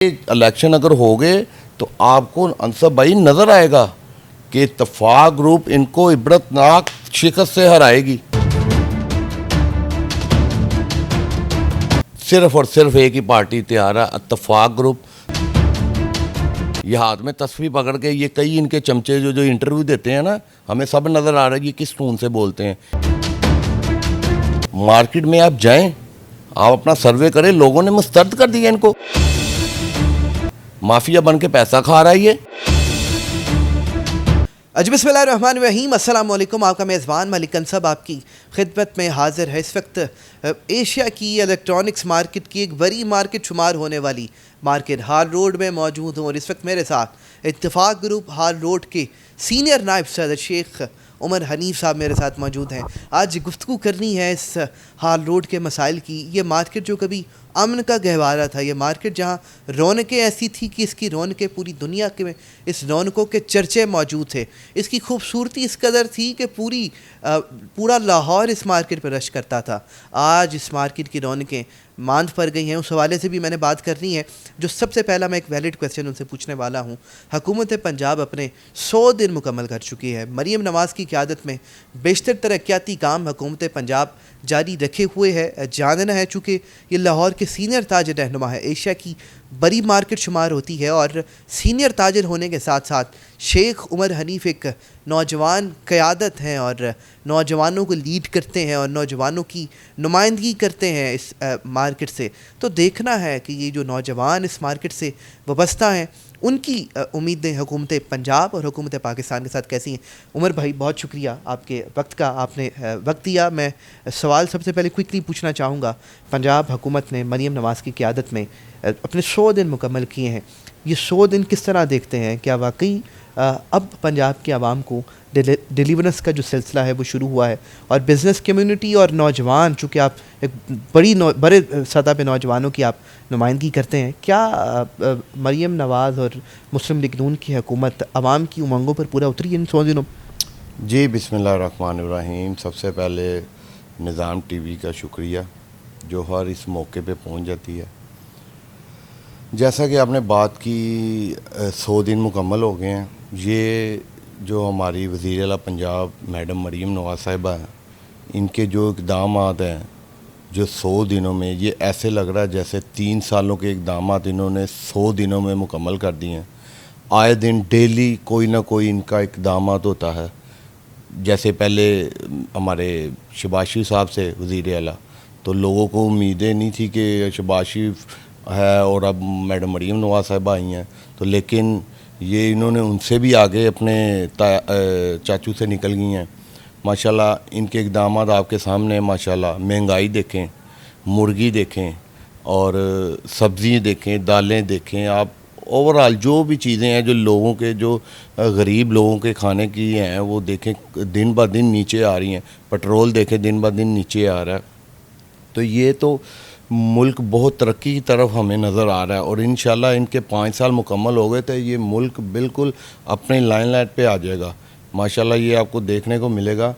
Election اگر ہو گئے تو آپ کو انصب بھائی نظر آئے گا کہ اتفاق گروپ ان کو عبرتناک شکست سے ہرائے گی. صرف اور صرف ایک ہی پارٹی تیار ہے, اتفاق گروپ. یہ ہاتھ میں تصویر پکڑ کے یہ کئی ان کے چمچے جو انٹرویو دیتے ہیں نا, ہمیں سب نظر آ رہا ہے یہ کس ٹون سے بولتے ہیں. مارکیٹ میں آپ جائیں, آپ اپنا سروے کریں, لوگوں نے مسترد کر دیا ان کو. مافیا بن کے پیسہ کھا رہا ہے یہ. بسم اللہ الرحمن الرحیم. السلام علیکم. آپ کا میزبان ملک انصب آپ کی خدمت میں حاضر ہے. اس وقت ایشیا کی الیکٹرانکس مارکیٹ کی ایک بڑی مارکیٹ شمار ہونے والی مارکیٹ ہال روڈ میں موجود ہوں, اور اس وقت میرے ساتھ اتفاق گروپ ہال روڈ کے سینئر نائب صدر شیخ عمر حنیف صاحب میرے ساتھ موجود ہیں. آج گفتگو کرنی ہے اس ہال روڈ کے مسائل کی. یہ مارکیٹ جو کبھی امن کا گہوارہ تھا, یہ مارکیٹ جہاں رونقیں ایسی تھی کہ اس کی رونقیں پوری دنیا کے میں اس رونقوں کے چرچے موجود تھے. اس کی خوبصورتی اس قدر تھی کہ پورا لاہور اس مارکیٹ پہ رش کرتا تھا. آج اس مارکیٹ کی رونقیں ماند پڑ گئی ہیں. اس حوالے سے بھی میں نے بات کرنی ہے. جو سب سے پہلا میں ایک ویلڈ کویسچن ان سے پوچھنے والا ہوں. حکومت پنجاب اپنے 100 دن مکمل کر چکی ہے. مریم نواز کی قیادت میں بیشتر ترقیاتی کام حکومت پنجاب جاری رکھے ہوئے ہے. جاننا ہے چونکہ یہ لاہور کے سینئر تاجر رہنما ہے, ایشیا کی بڑی مارکیٹ شمار ہوتی ہے, اور سینئر تاجر ہونے کے ساتھ ساتھ شیخ عمر حنیف ایک نوجوان قیادت ہیں اور نوجوانوں کو لیڈ کرتے ہیں اور نوجوانوں کی نمائندگی کرتے ہیں اس مارکیٹ سے. تو دیکھنا ہے کہ یہ جو نوجوان اس مارکیٹ سے وابستہ ہیں ان کی امیدیں حکومت پنجاب اور حکومت پاکستان کے ساتھ کیسی ہیں. عمر بھائی بہت شکریہ آپ کے وقت کا, آپ نے وقت دیا. میں سوال سب سے پہلے کوئکلی پوچھنا چاہوں گا. پنجاب حکومت نے مریم نواز کی قیادت میں اپنے 100 دن مکمل کیے ہیں. یہ 100 دن کس طرح دیکھتے ہیں؟ کیا واقعی اب پنجاب کی عوام کو ڈیلیورنس کا جو سلسلہ ہے وہ شروع ہوا ہے, اور بزنس کمیونٹی اور نوجوان, چونکہ آپ ایک بڑے سطح پہ نوجوانوں کی آپ نمائندگی کرتے ہیں, کیا مریم نواز اور مسلم لیگ نون کی حکومت عوام کی امنگوں پر پورا اتری ان 100 دنوں؟ جی بسم اللہ الرحمن الرحیم. سب سے پہلے نظام ٹی وی کا شکریہ جو ہر اس موقع پہ پہنچ جاتی ہے. جیسا کہ آپ نے بات کی 100 دن مکمل ہو گئے ہیں. یہ جو ہماری وزیر اعلیٰ پنجاب میڈم مریم نواز صاحبہ ہیں, ان کے جو اقدامات ہیں جو 100 دنوں میں, یہ ایسے لگ رہا ہے جیسے 3 سالوں کے اقدامات انہوں نے 100 دنوں میں مکمل کر دیے ہیں. آئے دن ڈیلی کوئی نہ کوئی ان کا اقدامات ہوتا ہے. جیسے پہلے ہمارے شہباز شریف صاحب سے وزیر اعلیٰ, تو لوگوں کو امیدیں نہیں تھی کہ شہباز شریف ہے اور اب میڈم مریم نواز صاحبہ آئی ہیں, تو لیکن یہ انہوں نے ان سے بھی آگے اپنے چاچو سے نکل گئی ہیں. ماشاءاللہ ان کے اقدامات آپ کے سامنے ہیں. ماشاءاللہ مہنگائی دیکھیں, مرغی دیکھیں, اور سبزی دیکھیں, دالیں دیکھیں, آپ اوورال جو بھی چیزیں ہیں جو لوگوں کے, جو غریب لوگوں کے کھانے کی ہیں وہ دیکھیں دن بہ دن نیچے آ رہی ہیں. پٹرول دیکھیں دن بہ دن نیچے آ رہا ہے. تو یہ تو ملک بہت ترقی کی طرف ہمیں نظر آ رہا ہے, اور انشاءاللہ ان کے 5 سال مکمل ہو گئے تو یہ ملک بالکل اپنے لائن لائٹ پہ آ جائے گا. ماشاءاللہ یہ آپ کو دیکھنے کو ملے گا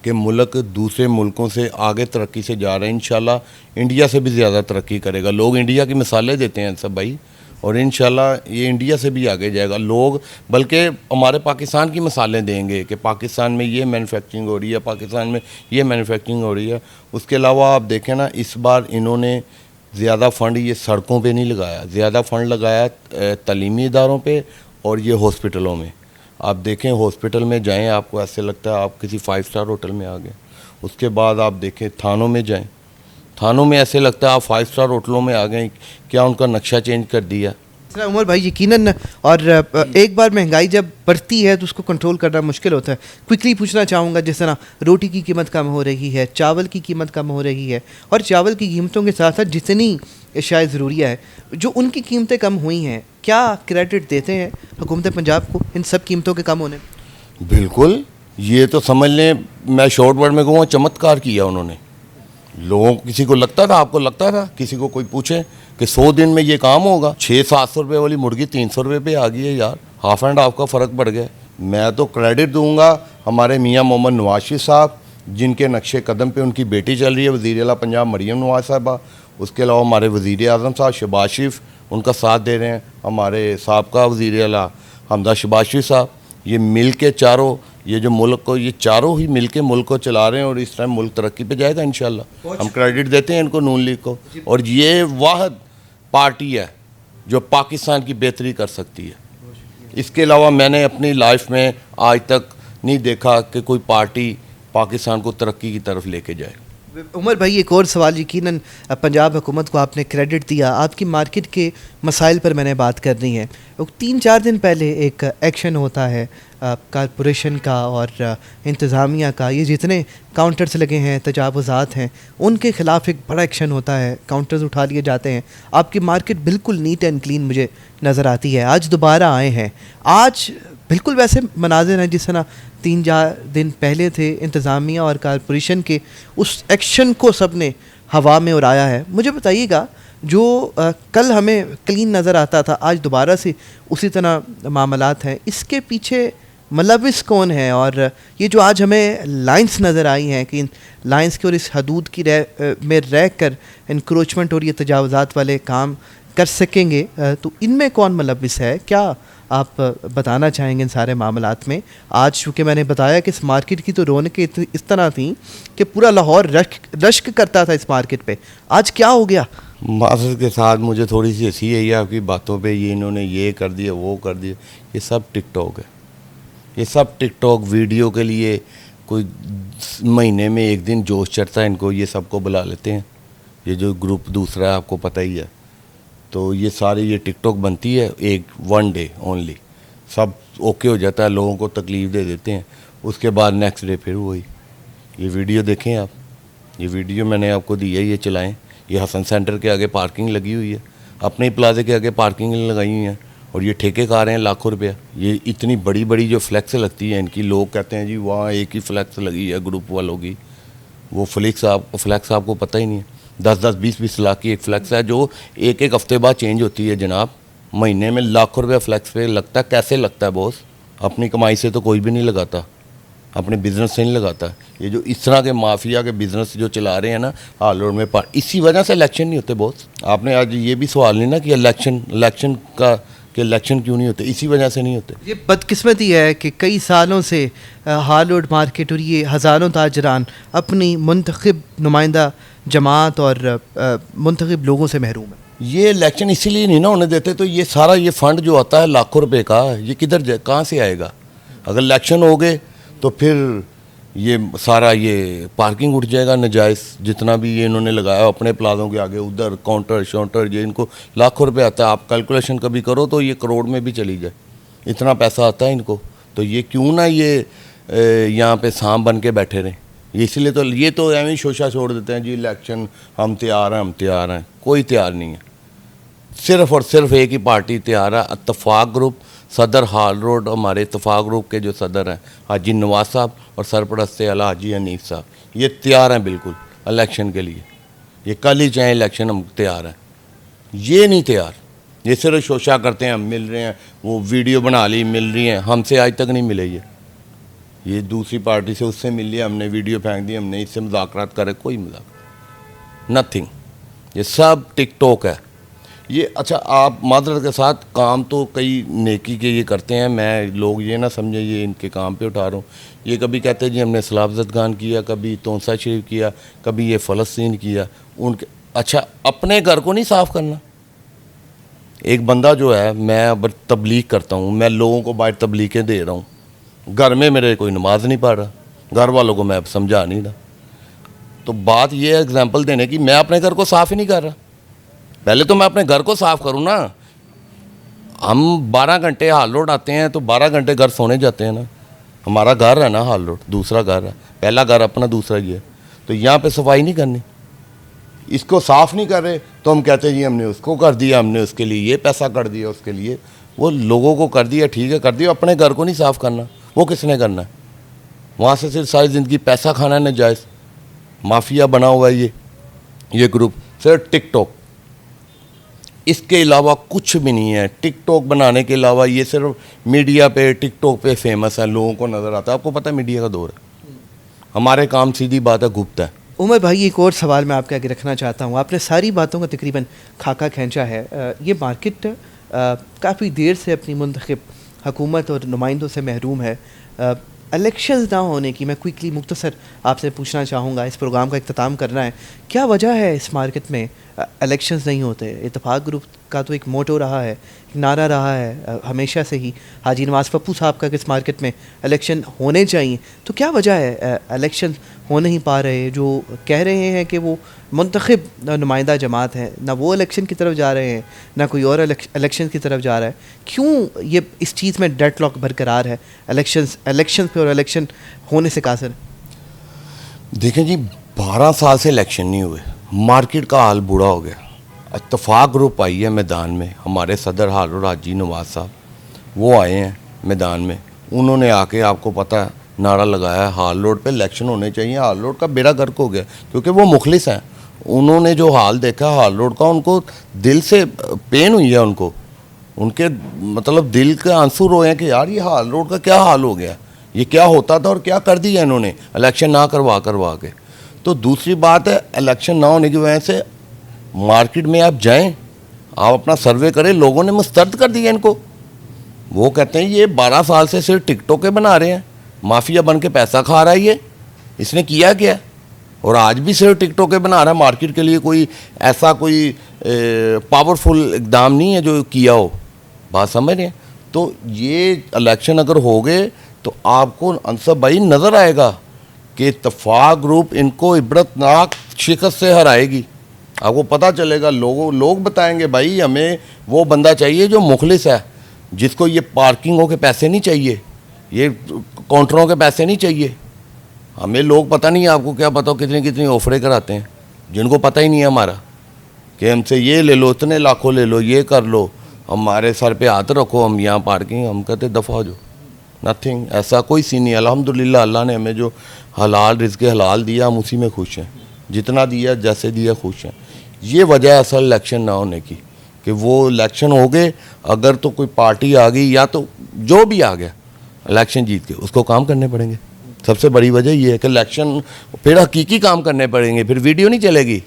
کہ ملک دوسرے ملکوں سے آگے ترقی سے جا رہے ہیں. انشاءاللہ انڈیا سے بھی زیادہ ترقی کرے گا. لوگ انڈیا کی مثالیں دیتے ہیں سب بھائی, اور انشاءاللہ یہ انڈیا سے بھی آگے جائے گا. لوگ بلکہ ہمارے پاکستان کی مثالیں دیں گے کہ پاکستان میں یہ مینوفیکچرنگ ہو رہی ہے, پاکستان میں یہ مینوفیکچرنگ ہو رہی ہے. اس کے علاوہ آپ دیکھیں نا, اس بار انہوں نے زیادہ فنڈ یہ سڑکوں پہ نہیں لگایا, زیادہ فنڈ لگایا تعلیمی اداروں پہ اور یہ ہاسپٹلوں میں. آپ دیکھیں ہاسپٹل میں جائیں, آپ کو ایسے لگتا ہے آپ کسی 5 اسٹار ہوٹل میں آ گئے. اس کے بعد آپ دیکھیں تھانوں میں جائیں, تھانوں میں ایسے لگتا ہے آپ 5 اسٹار ہوٹلوں میں آ گئے. کیا ان کا نقشہ چینج کر دیا؟ عمر بھائی یقیناً, اور ایک بار مہنگائی جب بڑھتی ہے تو اس کو کنٹرول کرنا مشکل ہوتا ہے. کوئکلی پوچھنا چاہوں گا, جس طرح روٹی کی قیمت کم ہو رہی ہے, چاول کی قیمت کم ہو رہی ہے, اور چاول کی قیمتوں کے ساتھ ساتھ جتنی اشیاء ضروریہ ہے جو ان کی قیمتیں کم ہوئی ہیں, کیا کریڈٹ دیتے ہیں حکومت پنجاب کو ان سب قیمتوں کے کم ہونے؟ بالکل, یہ تو سمجھ لیں, میں شارٹ ورڈ میں کہوں چمتکار کیا انہوں نے. لوگوں کو, کسی کو لگتا تھا, آپ کو لگتا تھا, کسی کو کوئی پوچھے کہ 100 دن میں یہ کام ہوگا؟ 600-700 روپے والی مرغی 300 روپے پہ آ گئی ہے یار. ہاف اینڈ ہاف کا فرق پڑ گیا. میں تو کریڈٹ دوں گا ہمارے میاں محمد نواز شریف صاحب, جن کے نقش قدم پہ ان کی بیٹی چل رہی ہے وزیر اعلیٰ پنجاب مریم نواز صاحبہ. اس کے علاوہ ہمارے وزیر اعظم صاحب شہباز شریف, ان کا ساتھ دے رہے ہیں ہمارے سابقہ وزیر اعلیٰ حمزہ شباشی صاحب. یہ مل کے چاروں یہ جو ملک کو یہ چاروں ہی مل کے ملک کو چلا رہے ہیں اور اس ٹائم ملک ترقی پہ جائے گا انشاءاللہ. ہم کریڈٹ دیتے ہیں ان کو نون لیگ کو. اور یہ واحد پارٹی ہے جو پاکستان کی بہتری کر سکتی ہے. اس کے علاوہ میں نے اپنی لائف میں آج تک نہیں دیکھا کہ کوئی پارٹی پاکستان کو ترقی کی طرف لے کے جائے. عمر بھائی ایک اور سوال. یقیناً پنجاب حکومت کو آپ نے کریڈٹ دیا. آپ کی مارکیٹ کے مسائل پر میں نے بات کرنی ہے. 3-4 دن پہلے ایک ایکشن ہوتا ہے کارپوریشن کا اور انتظامیہ کا. یہ جتنے کاؤنٹرز لگے ہیں تجاوزات ہیں ان کے خلاف ایک بڑا ایکشن ہوتا ہے. کاؤنٹرز اٹھا لیے جاتے ہیں. آپ کی مارکیٹ بالکل نیٹ اینڈ کلین مجھے نظر آتی ہے. آج دوبارہ آئے ہیں. آج بالکل ویسے مناظر ہیں جس طرح 3-4 دن پہلے تھے. انتظامیہ اور کارپوریشن کے اس ایکشن کو سب نے ہوا میں اڑایا ہے. مجھے بتائیے گا جو کل ہمیں کلین نظر آتا تھا آج دوبارہ سے اسی طرح معاملات ہیں. اس کے پیچھے ملوث کون ہے؟ اور یہ جو آج ہمیں لائنز نظر آئی ہیں کہ ان لائنز کی اور اس حدود کی میں رہ کر انکروچمنٹ اور یہ تجاوزات والے کام کر سکیں گے، تو ان میں کون ملوث ہے؟ کیا آپ بتانا چاہیں گے ان سارے معاملات میں؟ آج چونکہ میں نے بتایا کہ اس مارکیٹ کی تو رونقیں اس طرح تھیں کہ پورا لاہور رشک کرتا تھا اس مارکیٹ پہ. آج کیا ہو گیا؟ معذرت کے ساتھ مجھے تھوڑی سی ہنسی ہے آپ کی باتوں پہ. یہ انہوں نے یہ کر دیا وہ کر دیا. یہ سب ٹک ٹاک ہے. یہ سب ٹک ٹاک ویڈیو کے لیے کوئی مہینے میں ایک دن جوش چڑھتا ہے ان کو. یہ سب کو بلا لیتے ہیں. یہ جو گروپ دوسرا ہے آپ کو پتہ ہی ہے. تو یہ ساری یہ ٹک ٹاک بنتی ہے ایک 1 ڈے اونلی. سب اوکے ہو جاتا ہے, لوگوں کو تکلیف دے دیتے ہیں, اس کے بعد نیکسٹ ڈے پھر وہی. یہ ویڈیو دیکھیں آپ, یہ ویڈیو میں نے آپ کو دی ہے, یہ چلائیں. یہ حسن سینٹر کے آگے پارکنگ لگی ہوئی ہے, اپنے ہی پلازے کے آگے پارکنگ لگائی ہوئی ہیں, اور یہ ٹھیکے کھا رہے ہیں لاکھوں روپیہ. یہ اتنی بڑی بڑی جو فلیکس لگتی ہیں ان کی, لوگ کہتے ہیں جی وہاں ایک ہی فلیکس لگی ہے گروپ والوں کی. وہ فلیکس آپ کو پتہ ہی نہیں ہے. 10-10 20-20 لاکھ کی ایک فلیکس ہے جو ایک ہفتے بعد چینج ہوتی ہے جناب. مہینے میں لاکھوں روپیہ فلیکس پہ لگتا ہے. کیسے لگتا ہے بوس؟ اپنی کمائی سے تو کوئی بھی نہیں لگاتا, اپنے بزنس سے نہیں لگاتا. یہ جو اس طرح کے مافیا کے بزنس جو چلا رہے ہیں نا ہال روڈ میں, اسی وجہ سے الیکشن نہیں ہوتے بوس. آپ نے آج یہ بھی سوال نہیں نا کہ الیکشن کیوں نہیں ہوتے, اسی وجہ سے نہیں ہوتے. یہ بدقسمتی ہے کہ کئی سالوں سے ہال روڈ مارکیٹ اور یہ ہزاروں تاجران اپنی منتخب نمائندہ جماعت اور منتخب لوگوں سے محروم ہیں. یہ الیکشن اسی لیے نہیں نا ہونے دیتے. تو یہ سارا یہ فنڈ جو آتا ہے لاکھوں روپے کا, یہ کہاں سے آئے گا؟ اگر الیکشن ہو گئے تو پھر یہ سارا یہ پارکنگ اٹھ جائے گا ناجائز. جتنا بھی یہ انہوں نے لگایا اپنے پلازوں کے آگے, ادھر کاؤنٹر شاؤنٹر, یہ ان کو لاکھوں روپے آتا ہے. آپ کیلکولیشن کبھی کرو تو یہ کروڑ میں بھی چلی جائے, اتنا پیسہ آتا ہے ان کو. تو یہ کیوں نہ یہ یہاں پہ سام بن کے بیٹھے رہیں. اسی لیے تو یہ تو ایویں شوشہ چھوڑ دیتے ہیں جی الیکشن ہم تیار ہیں. کوئی تیار نہیں ہے. صرف اور صرف ایک ہی پارٹی تیار ہے, اتفاق گروپ. صدر ہال روڈ ہمارے اتفاق گروپ کے جو صدر ہیں حاجی نواز صاحب اور سرپرست اعلیٰ حاجی حنیف صاحب, یہ تیار ہیں بالکل الیکشن کے لیے. یہ کل ہی چاہیں الیکشن ہم تیار ہیں. یہ نہیں تیار. یہ صرف شوشہ کرتے ہیں ہم مل رہے ہیں, وہ ویڈیو بنا لی مل رہی ہیں. ہم سے آج تک نہیں ملے. یہ دوسری پارٹی سے اس سے مل لیا, ہم نے ویڈیو پھینک دی, ہم نے اس سے مذاکرات کرے. کوئی مذاکرات نتھنگ. یہ سب ٹک ٹاک ہے. یہ اچھا آپ معذرت کے ساتھ کام تو کئی نیکی کے یہ کرتے ہیں, میں لوگ یہ نہ سمجھیں یہ ان کے کام پہ اٹھا رہا ہوں. یہ کبھی کہتے ہیں جی ہم نے اسلام زدگان کیا, کبھی تونسا شریف کیا, کبھی یہ فلسطین کیا. ان کے اچھا اپنے گھر کو نہیں صاف کرنا. ایک بندہ جو ہے, میں اب تبلیغ کرتا ہوں, میں لوگوں کو باہر تبلیغیں دے رہا ہوں, گھر میں میرے کوئی نماز نہیں پڑھ رہا, گھر والوں کو میں اب سمجھا نہیں رہا. تو بات یہ ہے اگزامپل دینے کی, میں اپنے گھر کو صاف ہی نہیں کر رہا. پہلے تو میں اپنے گھر کو صاف کروں نا. ہم 12 گھنٹے ہال روڈ آتے ہیں تو 12 گھنٹے گھر سونے جاتے ہیں نا. ہمارا گھر ہے نا ہال روڈ, دوسرا گھر ہے, پہلا گھر اپنا, دوسرا یہ ہے. تو یہاں پہ صفائی نہیں کرنی, اس کو صاف نہیں کر رہے تو ہم کہتے ہیں جی ہم نے اس کو کر دیا, ہم نے اس کے لیے یہ پیسہ کر دیا, اس کے لیے وہ لوگوں کو کر دیا. ٹھیک ہے کر دیا, اپنے گھر کو نہیں صاف کرنا. وہ کس نے کرنا ہے؟ وہاں سے صرف ساری زندگی پیسہ کھانا ہے ناجائز. مافیا بنا ہوا ہے یہ گروپ, صرف ٹک ٹاک. اس کے علاوہ کچھ بھی نہیں ہے. ٹک ٹاک بنانے کے علاوہ یہ صرف میڈیا پہ ٹک ٹاک پہ فیمس ہے, لوگوں کو نظر آتا ہے. آپ کو پتہ ہے میڈیا کا دور ہے. ہمارے کام سیدھی بات ہے گپت ہے. عمر بھائی ایک اور سوال میں آپ کے آگے رکھنا چاہتا ہوں. آپ نے ساری باتوں کا تقریباً خاکہ کھینچا ہے. یہ مارکیٹ کافی دیر سے اپنی منتخب حکومت اور نمائندوں سے محروم ہے. الیکشنز نہ ہونے کی میں کوئکلی مختصر آپ سے پوچھنا چاہوں گا, اس پروگرام کا اختتام کرنا ہے. کیا وجہ ہے اس مارکیٹ میں الیکشنز نہیں ہوتے؟ اتفاق گروپ کا تو ایک موٹو رہا ہے, ایک نعرہ رہا ہے ہمیشہ سے ہی, حاجی نواز پپو صاحب کا کہ اس مارکیٹ میں الیکشن ہونے چاہیے. تو کیا وجہ ہے الیکشن ہو نہیں پا رہے؟ جو کہہ رہے ہیں کہ وہ منتخب نمائندہ جماعت ہے, نہ وہ الیکشن کی طرف جا رہے ہیں نہ کوئی اور الیکشن کی طرف جا رہا ہے. کیوں یہ اس چیز میں ڈیڈ لاک برقرار ہے الیکشن پہ, اور الیکشن ہونے سے قاصر؟ دیکھیں جی, 12 سال سے الیکشن نہیں ہوئے, مارکیٹ کا حال برا ہو گیا. اتفاق گروپ آئی ہے میدان میں, ہمارے صدر حال حاجی نواز صاحب وہ آئے ہیں میدان میں. انہوں نے آ کے, آپ کو پتہ ہے, نعرہ لگایا ہے ہال روڈ پہ الیکشن ہونے چاہیے. ہال روڈ کا بیڑا غرق ہو گیا کیونکہ وہ مخلص ہیں. انہوں نے جو حال دیکھا ہال روڈ کا, ان کو دل سے پین ہوئی ہے. ان کو ان کے مطلب دل کے آنسو روئے ہیں کہ یار یہ ہال روڈ کا کیا حال ہو گیا, یہ کیا ہوتا تھا اور کیا کر دیا انہوں نے الیکشن نہ کروا کے. تو دوسری بات ہے, الیکشن نہ ہونے کی وجہ سے مارکیٹ میں آپ جائیں, آپ اپنا سروے کریں, لوگوں نے مسترد کر دیا ان کو. وہ کہتے ہیں یہ 12 سال سے صرف ٹک ٹوکیں بنا رہے ہیں, مافیا بن کے پیسہ کھا رہا ہے یہ, اس نے کیا کیا, اور آج بھی صرف ٹک ٹوکیں بنا رہا ہے. مارکیٹ کے لیے کوئی ایسا کوئی پاورفل اقدام نہیں ہے جو کیا ہو. بات سمجھ رہے ہیں؟ تو یہ الیکشن اگر ہو گئے تو آپ کو انصب بھائی نظر آئے گا کہ اتفاق گروپ ان کو عبرتناک شکست سے ہرائے گی. آپ کو پتہ چلے گا, لوگ بتائیں گے بھائی ہمیں وہ بندہ چاہیے جو مخلص ہے, جس کو یہ پارکنگوں کے پیسے نہیں چاہیے, یہ کاؤنٹروں کے پیسے نہیں چاہیے. ہمیں لوگ پتہ نہیں, آپ کو کیا پتہ کتنی آفریں کراتے ہیں جن کو پتہ ہی نہیں ہے ہمارا, کہ ہم سے یہ لے لو, اتنے لاکھوں لے لو, یہ کر لو, ہمارے سر پہ ہاتھ رکھو, ہم یہاں پارکنگ. ہم کہتے دفعہ ہو جو, نتھنگ, ایسا کوئی سی نہیں. الحمدللہ اللہ نے ہمیں جو حلال رزق حلال دیا ہم اسی میں خوش ہیں, جتنا دیا جیسے دیا خوش ہیں. یہ وجہ ہے اصل الیکشن نہ ہونے کی, کہ وہ الیکشن ہو گئے, اگر تو کوئی پارٹی آ گئی یا تو جو بھی آ گیا الیکشن جیت کے, اس کو کام کرنے پڑیں گے. سب سے بڑی وجہ یہ ہے کہ الیکشن پھر حقیقی کام کرنے پڑیں گے, پھر ویڈیو نہیں چلے گی,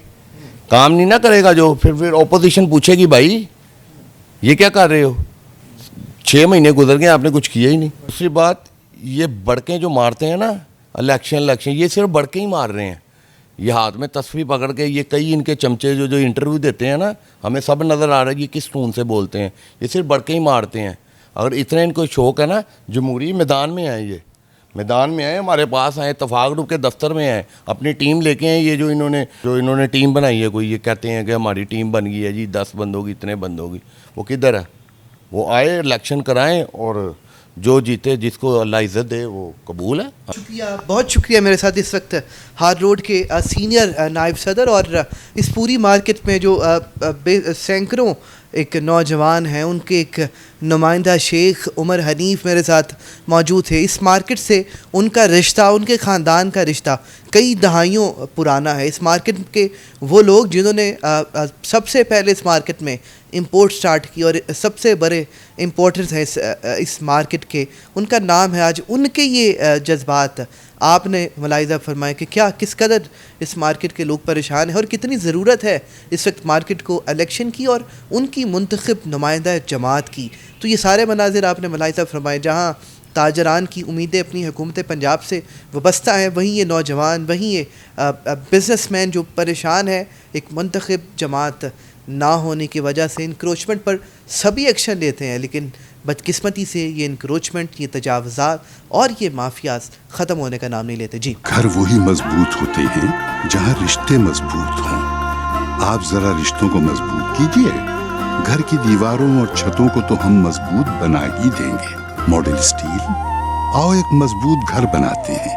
کام نہیں نہ کرے گا جو, پھر اپوزیشن پوچھے گی بھائی یہ کیا کر رہے ہو, 6 مہینے گزر گئے آپ نے کچھ کیا ہی نہیں. دوسری بات, یہ بڑکیں جو مارتے ہیں نا الیکشن, یہ صرف بڑکیں ہی مار رہے ہیں. یہ ہاتھ میں تصویر پکڑ کے, یہ کئی ان کے چمچے جو انٹرویو دیتے ہیں نا, ہمیں سب نظر آ رہا ہے یہ کس ٹون سے بولتے ہیں. یہ صرف بڑکیں ہی مارتے ہیں. اگر اتنا ان کو شوق ہے نا, جمہوری میدان میں آئے, یہ میدان میں آئے, ہمارے پاس آئے, اتفاق گروپ کے دفتر میں آئے, اپنی ٹیم لے کے آئے. یہ جو انہوں نے ٹیم بنائی ہے, کوئی یہ کہتے ہیں کہ ہماری ٹیم بن گئی ہے جی 10 بندوں کی, اتنے بندوں کی, وہ کدھر ہے؟ وہ آئے, الیکشن کرائیں, اور جو جیتے, جس کو اللہ عزت دے وہ قبول ہے. شکریہ, بہت شکریہ. میرے ساتھ اس وقت ہارڈ روڈ کے سینئر نائب صدر اور اس پوری مارکیٹ میں جو سینکڑوں ایک نوجوان ہیں, ان کے ایک نمائندہ شیخ عمر حنیف میرے ساتھ موجود تھے. اس مارکیٹ سے ان کا رشتہ, ان کے خاندان کا رشتہ کئی دہائیوں پرانا ہے. اس مارکیٹ کے وہ لوگ جنہوں نے سب سے پہلے اس مارکیٹ میں امپورٹ سٹارٹ کی, اور سب سے بڑے امپورٹرز ہیں اس مارکیٹ کے, ان کا نام ہے آج. ان کے یہ جذبات آپ نے ملاحظہ فرمائے کہ کس قدر اس مارکیٹ کے لوگ پریشان ہیں, اور کتنی ضرورت ہے اس وقت مارکیٹ کو الیکشن کی اور ان کی منتخب نمائندہ جماعت کی. تو یہ سارے مناظر آپ نے ملاحظہ فرمائے. جہاں تاجران کی امیدیں اپنی حکومت پنجاب سے وابستہ ہیں, وہیں یہ نوجوان, وہیں یہ بزنس مین جو پریشان ہے ایک منتخب جماعت نہ ہونے کی وجہ سے. انکروچمنٹ پر سبھی ایکشن لیتے ہیں, لیکن بدقسمتی سے یہ انکروچمنٹ, یہ تجاوزات اور یہ مافیاز ختم ہونے کا نام نہیں لیتے. جی, گھر وہی مضبوط ہوتے ہیں جہاں رشتے مضبوط ہوں. آپ ذرا رشتوں کو مضبوط کیجئے. گھر کی دیواروں اور چھتوں کو تو ہم مضبوط بنا ہی دیں گے. ماڈل اسٹیل, آؤ ایک مضبوط گھر بناتے ہیں.